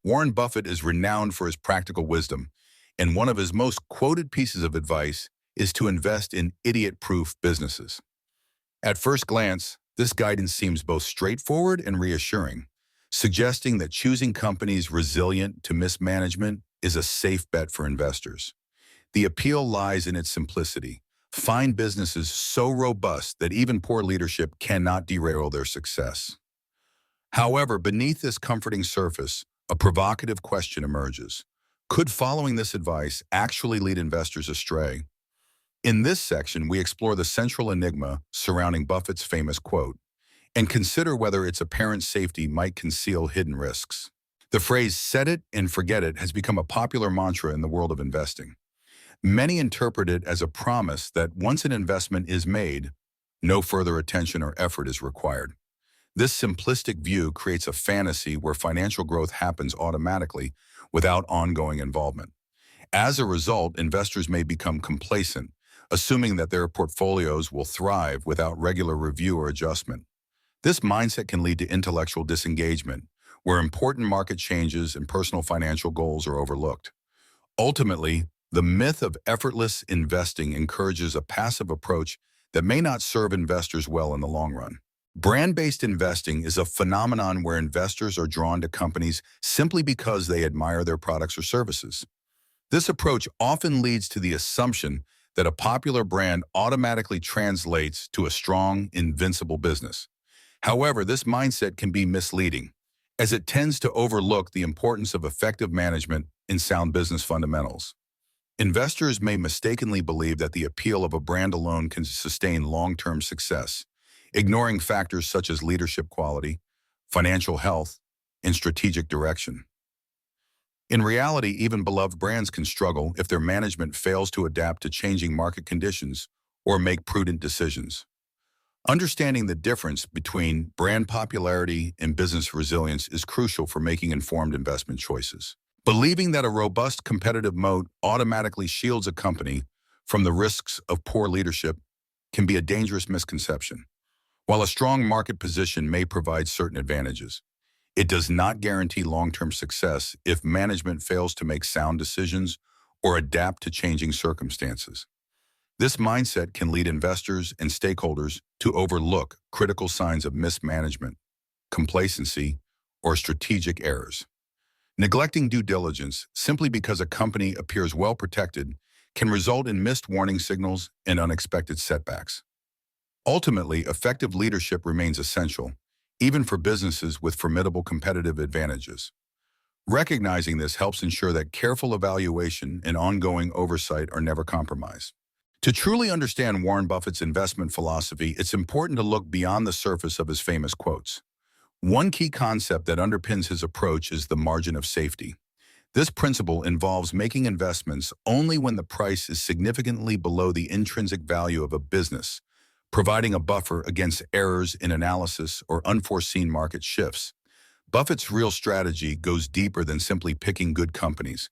Warren Buffett is renowned for his practical wisdom, and one of his most quoted pieces of advice is to invest in idiot-proof businesses. At first glance, this guidance seems both straightforward and reassuring, suggesting that choosing companies resilient to mismanagement is a safe bet for investors. The appeal lies in its simplicity. Find businesses so robust that even poor leadership cannot derail their success. However, beneath this comforting surface, a provocative question emerges. Could following this advice actually lead investors astray? In this section, we explore the central enigma surrounding Buffett's famous quote and consider whether its apparent safety might conceal hidden risks. The phrase "set it and forget it" has become a popular mantra in the world of investing. Many interpret it as a promise that once an investment is made, no further attention or effort is required. This simplistic view creates a fantasy where financial growth happens automatically without ongoing involvement. As a result, investors may become complacent, assuming that their portfolios will thrive without regular review or adjustment. This mindset can lead to intellectual disengagement, where important market changes and personal financial goals are overlooked. Ultimately, the myth of effortless investing encourages a passive approach that may not serve investors well in the long run. Brand-based investing is a phenomenon where investors are drawn to companies simply because they admire their products or services. This approach often leads to the assumption that a popular brand automatically translates to a strong, invincible business. However, this mindset can be misleading, as it tends to overlook the importance of effective management and sound business fundamentals. Investors may mistakenly believe that the appeal of a brand alone can sustain long-term success, ignoring factors such as leadership quality, financial health, and strategic direction. In reality, even beloved brands can struggle if their management fails to adapt to changing market conditions or make prudent decisions. Understanding the difference between brand popularity and business resilience is crucial for making informed investment choices. Believing that a robust competitive moat automatically shields a company from the risks of poor leadership can be a dangerous misconception. While a strong market position may provide certain advantages, it does not guarantee long-term success if management fails to make sound decisions or adapt to changing circumstances. This mindset can lead investors and stakeholders to overlook critical signs of mismanagement, complacency, or strategic errors. Neglecting due diligence simply because a company appears well protected can result in missed warning signals and unexpected setbacks. Ultimately, effective leadership remains essential, even for businesses with formidable competitive advantages. Recognizing this helps ensure that careful evaluation and ongoing oversight are never compromised. To truly understand Warren Buffett's investment philosophy, it's important to look beyond the surface of his famous quotes. One key concept that underpins his approach is the margin of safety. This principle involves making investments only when the price is significantly below the intrinsic value of a business, providing a buffer against errors in analysis or unforeseen market shifts. Buffett's real strategy goes deeper than simply picking good companies.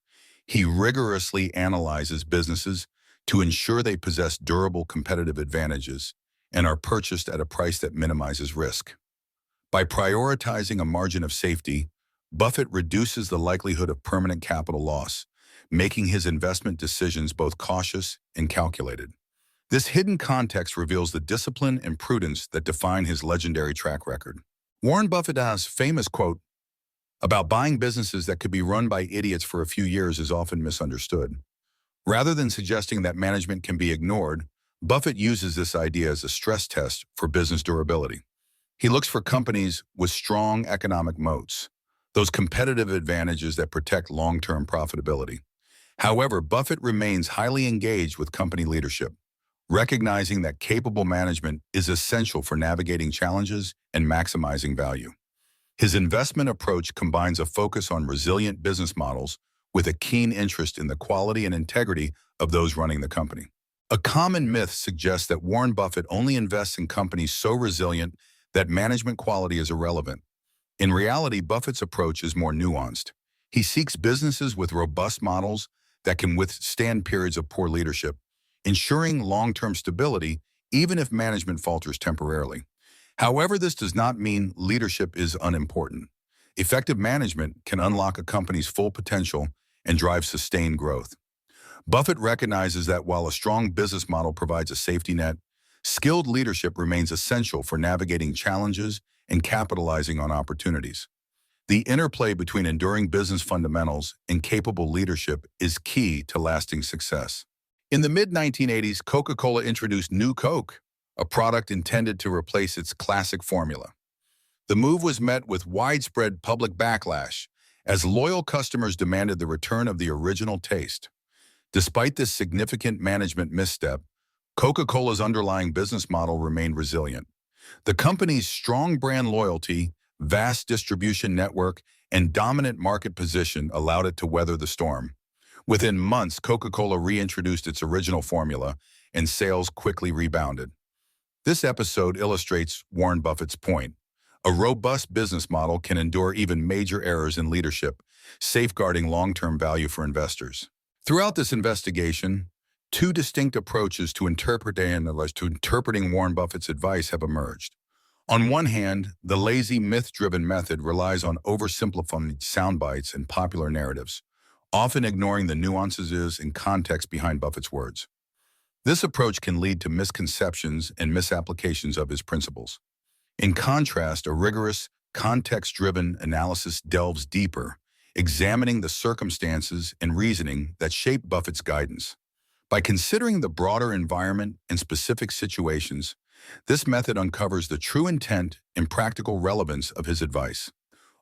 He rigorously analyzes businesses to ensure they possess durable competitive advantages and are purchased at a price that minimizes risk. By prioritizing a margin of safety, Buffett reduces the likelihood of permanent capital loss, making his investment decisions both cautious and calculated. This hidden context reveals the discipline and prudence that define his legendary track record. Warren Buffett's famous quote about buying businesses that could be run by idiots for a few years is often misunderstood. Rather than suggesting that management can be ignored, Buffett uses this idea as a stress test for business durability. He looks for companies with strong economic moats, those competitive advantages that protect long-term profitability. However, Buffett remains highly engaged with company leadership, recognizing that capable management is essential for navigating challenges and maximizing value. His investment approach combines a focus on resilient business models with a keen interest in the quality and integrity of those running the company. A common myth suggests that Warren Buffett only invests in companies so resilient that management quality is irrelevant. In reality, Buffett's approach is more nuanced. He seeks businesses with robust models that can withstand periods of poor leadership, ensuring long-term stability even if management falters temporarily. However, this does not mean leadership is unimportant. Effective management can unlock a company's full potential and drive sustained growth. Buffett recognizes that while a strong business model provides a safety net, skilled leadership remains essential for navigating challenges and capitalizing on opportunities. The interplay between enduring business fundamentals and capable leadership is key to lasting success. In the mid-1980s, Coca-Cola introduced New Coke, a product intended to replace its classic formula. The move was met with widespread public backlash, as loyal customers demanded the return of the original taste. Despite this significant management misstep, Coca-Cola's underlying business model remained resilient. The company's strong brand loyalty, vast distribution network, and dominant market position allowed it to weather the storm. Within months, Coca-Cola reintroduced its original formula, and sales quickly rebounded. This episode illustrates Warren Buffett's point. A robust business model can endure even major errors in leadership, safeguarding long-term value for investors. Throughout this investigation, two distinct approaches to interpreting Warren Buffett's advice have emerged. On one hand, the lazy, myth-driven method relies on oversimplifying sound bites and popular narratives, often ignoring the nuances and context behind Buffett's words. This approach can lead to misconceptions and misapplications of his principles. In contrast, a rigorous, context-driven analysis delves deeper, examining the circumstances and reasoning that shape Buffett's guidance. By considering the broader environment and specific situations, this method uncovers the true intent and practical relevance of his advice.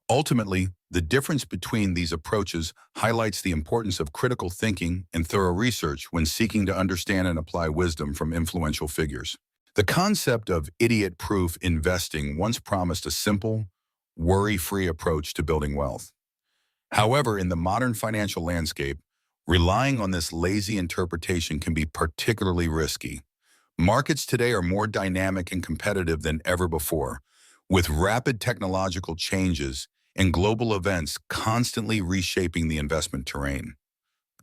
Ultimately, the difference between these approaches highlights the importance of critical thinking and thorough research when seeking to understand and apply wisdom from influential figures. The concept of idiot-proof investing once promised a simple, worry-free approach to building wealth. However, in the modern financial landscape, relying on this lazy interpretation can be particularly risky. Markets today are more dynamic and competitive than ever before, with rapid technological changes and global events constantly reshaping the investment terrain.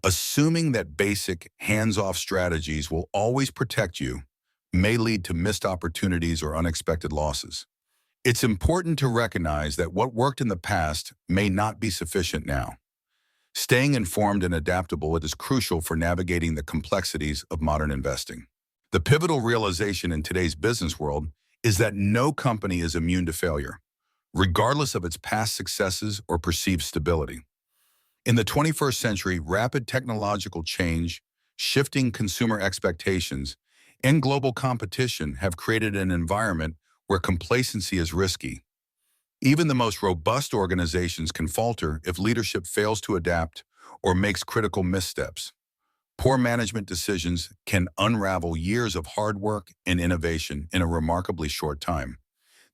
Assuming that basic, hands-off strategies will always protect you may lead to missed opportunities or unexpected losses. It's important to recognize that what worked in the past may not be sufficient now. Staying informed and adaptable is crucial for navigating the complexities of modern investing. The pivotal realization in today's business world is that no company is immune to failure, regardless of its past successes or perceived stability. In the 21st century, rapid technological change, shifting consumer expectations, and global competition have created an environment where complacency is risky. Even the most robust organizations can falter if leadership fails to adapt or makes critical missteps. Poor management decisions can unravel years of hard work and innovation in a remarkably short time.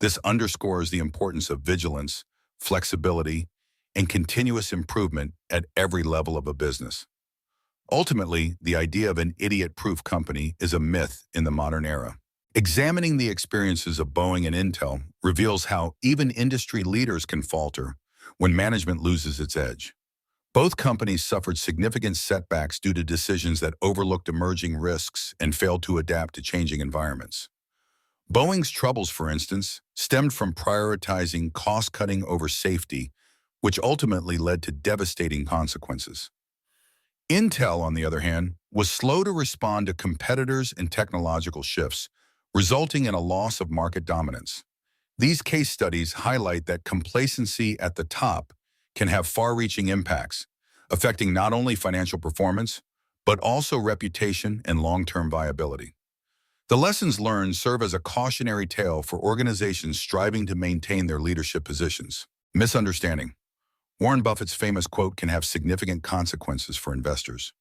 This underscores the importance of vigilance, flexibility, and continuous improvement at every level of a business. Ultimately, the idea of an idiot-proof company is a myth in the modern era. Examining the experiences of Boeing and Intel reveals how even industry leaders can falter when management loses its edge. Both companies suffered significant setbacks due to decisions that overlooked emerging risks and failed to adapt to changing environments. Boeing's troubles, for instance, stemmed from prioritizing cost-cutting over safety, which ultimately led to devastating consequences. Intel, on the other hand, was slow to respond to competitors and technological shifts, resulting in a loss of market dominance. These case studies highlight that complacency at the top can have far-reaching impacts, affecting not only financial performance, but also reputation and long-term viability. The lessons learned serve as a cautionary tale for organizations striving to maintain their leadership positions. Misunderstanding. Warren Buffett's famous quote can have significant consequences for investors.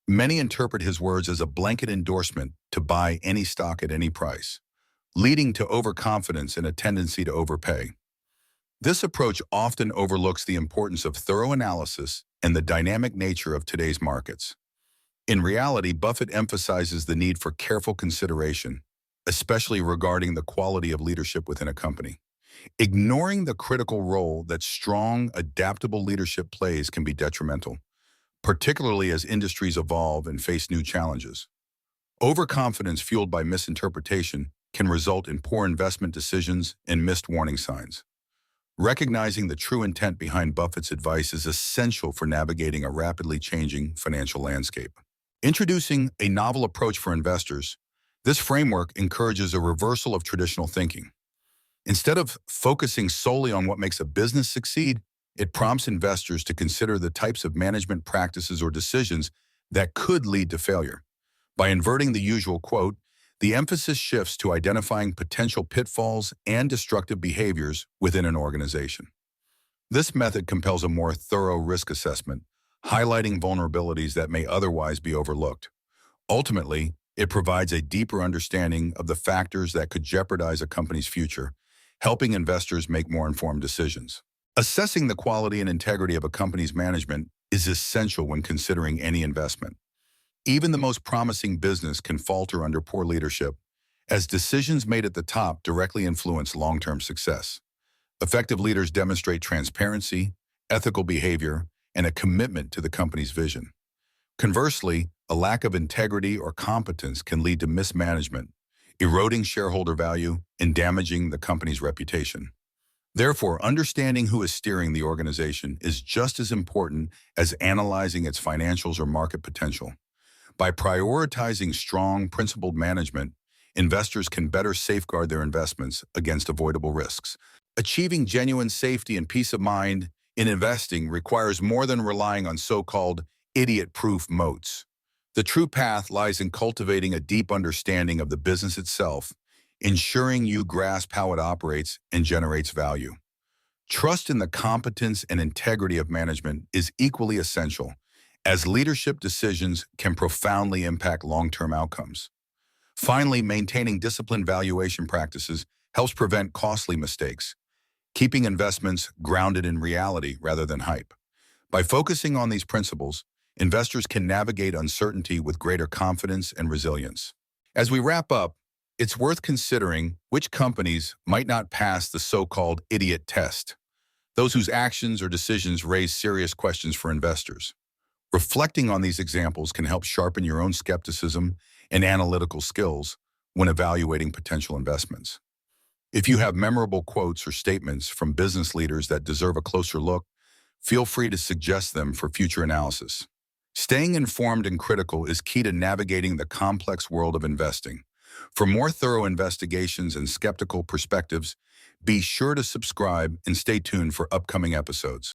Many interpret his words as a blanket endorsement to buy any stock at any price, leading to overconfidence and a tendency to overpay. This approach often overlooks the importance of thorough analysis and the dynamic nature of today's markets. In reality, Buffett emphasizes the need for careful consideration, especially regarding the quality of leadership within a company. Ignoring the critical role that strong, adaptable leadership plays can be detrimental, particularly as industries evolve and face new challenges. Overconfidence fueled by misinterpretation can result in poor investment decisions and missed warning signs. Recognizing the true intent behind Buffett's advice is essential for navigating a rapidly changing financial landscape. Introducing a novel approach for investors, this framework encourages a reversal of traditional thinking. Instead of focusing solely on what makes a business succeed, it prompts investors to consider the types of management practices or decisions that could lead to failure. By inverting the usual quote, the emphasis shifts to identifying potential pitfalls and destructive behaviors within an organization. This method compels a more thorough risk assessment, highlighting vulnerabilities that may otherwise be overlooked. Ultimately, it provides a deeper understanding of the factors that could jeopardize a company's future, helping investors make more informed decisions. Assessing the quality and integrity of a company's management is essential when considering any investment. Even the most promising business can falter under poor leadership, as decisions made at the top directly influence long-term success. Effective leaders demonstrate transparency, ethical behavior, and a commitment to the company's vision. Conversely, a lack of integrity or competence can lead to mismanagement, eroding shareholder value and damaging the company's reputation. Therefore, understanding who is steering the organization is just as important as analyzing its financials or market potential. By prioritizing strong, principled management, investors can better safeguard their investments against avoidable risks. Achieving genuine safety and peace of mind in investing requires more than relying on so-called idiot-proof moats. The true path lies in cultivating a deep understanding of the business itself, ensuring you grasp how it operates and generates value. Trust in the competence and integrity of management is equally essential, as leadership decisions can profoundly impact long-term outcomes. Finally, maintaining disciplined valuation practices helps prevent costly mistakes, keeping investments grounded in reality rather than hype. By focusing on these principles, investors can navigate uncertainty with greater confidence and resilience. As we wrap up, it's worth considering which companies might not pass the so-called idiot test, those whose actions or decisions raise serious questions for investors. Reflecting on these examples can help sharpen your own skepticism and analytical skills when evaluating potential investments. If you have memorable quotes or statements from business leaders that deserve a closer look, feel free to suggest them for future analysis. Staying informed and critical is key to navigating the complex world of investing. For more thorough investigations and skeptical perspectives, be sure to subscribe and stay tuned for upcoming episodes.